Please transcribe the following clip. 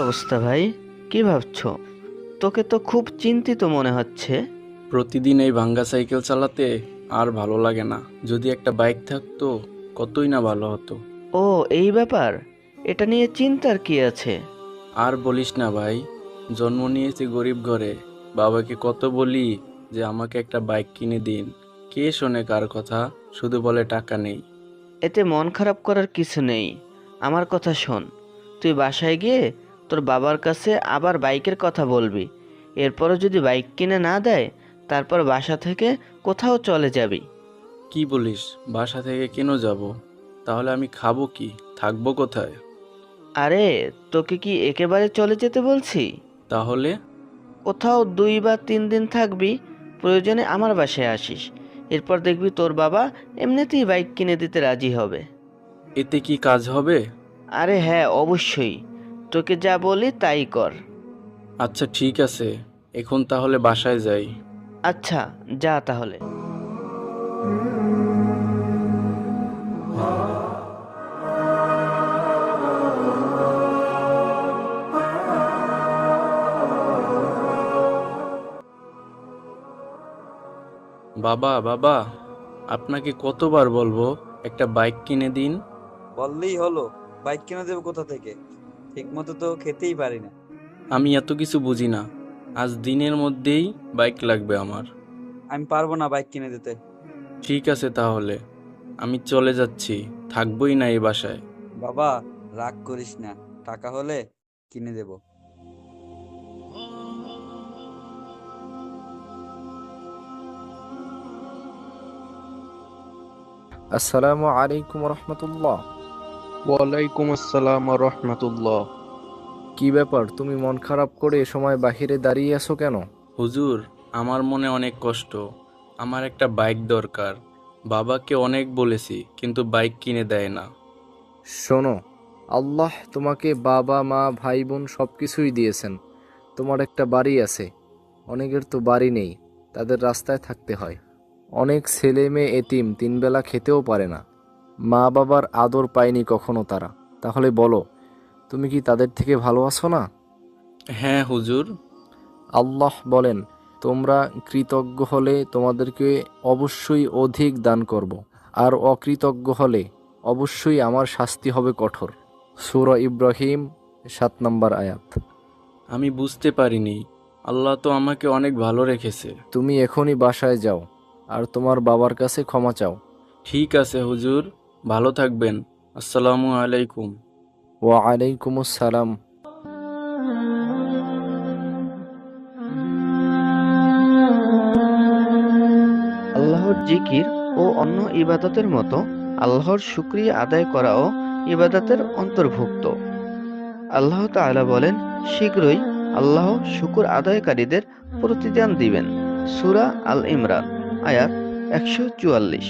অবস্থা ভাই? কি ভাবছো? তোকে তো খুব চিন্তিত মনে হচ্ছে। প্রতিদিন এই ভাঙ্গা সাইকেল চালাতে আর ভালো লাগে না। যদি একটা বাইক থাকতো কতই না ভালো হতো। ও, এই ব্যাপার। এটা নিয়ে চিন্তার কি আছে? আর বলিস না ভাই, জন্ম নিয়েছি গরিব ঘরে। বাবাকে কত বলি যে আমাকে একটা বাইক কিনে দিন, কে শোনে কার কথা, শুধু বলে টাকা নেই। এতে মন খারাপ করার কিছু নেই। আমার কথা শোন। তুই বাসায় গিয়ে তোর বাবার কাছে আবার বাইকের কথা বলবি। এরপরও যদি বাইক কিনে না দেয়, তারপর বাসা থেকে কোথাও চলে যাবি। কি বলিস, বাসা থেকে কেন যাব? তাহলে আমি খাবো কি, থাকবো কোথায়? আরে, তোকে কি একেবারে চলে যেতে বলছি? তাহলে? কোথাও 2 বা 3 দিন থাকবি। প্রয়োজনে আমার বাসায় আসিস। এরপর দেখবি তোর বাবা এমনিতেই বাইক কিনে দিতে রাজি হবে। এতে কি কাজ হবে? আরে হ্যাঁ, অবশ্যই। তোকে যা বলি তাই কর। আচ্ছা ঠিক আছে, এখন তাহলে বাসায় যাই। আচ্ছা, যা তাহলে। বাবা বাবা, আপনাকে কতবার বলবো একটা বাইক কিনে দিন। বললেই হলো? বাইক কিনে দেবো কোথা থেকে? ঠিক মতো তো খেতেই পারি না। আমি এত কিছু বুঝি না, আজ দিনের মধ্যেই বাইক লাগবে আমার। আমি পারবো না বাইক কিনে দিতে। ঠিক আছে তাহলে, আমি চলে যাচ্ছি, থাকবোই না এই বাসায়। বাবা, রাগ করিস না, টাকা হলে কিনে দেবো। আসসালামু আলাইকুম রহমতুল্লাহ। ওয়ালাইকুম আসসালাম রহমতুল্লাহ। কি ব্যাপার, তুমি মন খারাপ করে এ সময় বাহিরে দাঁড়িয়ে আছো কেন? হুজুর, আমার মনে অনেক কষ্ট। আমার একটা বাইক দরকার। বাবাকে অনেক বলেছি কিন্তু বাইক কিনে দেয় না। শোনো, আল্লাহ তোমাকে বাবা মা ভাই বোন সব কিছুই দিয়েছেন। তোমার একটা বাড়ি আছে, অনেকের তো বাড়ি নেই, তাদের রাস্তায় থাকতে হয়। অনেক ছেলে মেয়ে এতিম, 3 বেলা খেতেও পারে না। মা বাবার আদর পায়নি কখনো তারা। তাহলে বলো, তুমি কি তাদের থেকে ভালো আছো না? হ্যাঁ হুজুর। আল্লাহ বলেন, তোমরা কৃতজ্ঞ হলে তোমাদেরকে অবশ্যই অধিক দান করব, আর অকৃতজ্ঞ হলে অবশ্যই আমার শাস্তি হবে কঠোর। সূরা ইব্রাহিম 7 নম্বর আয়াত। আমি বুঝতে পারিনি, আল্লাহ তো আমাকে অনেক ভালো রেখেছে। তুমি এখনই বাসায় যাও আর তোমার বাবার কাছে ক্ষমা চাও। ঠিক আছে হুজুর, ভালো থাকবেন। আসসালামু আলাইকুম। ওয়া আলাইকুম আসসালাম। আল্লাহর জিকির ও অন্য ইবাদতের মতো আল্লাহর শুকরিয়া আদায় করাও ইবাদতের অন্তর্ভুক্ত। আল্লাহ তাআলা বলেন, শীঘ্রই আল্লাহ শুকর আদায়কারীদের প্রতিদান দিবেন। সূরা আল ইমরান, আয়াত 144।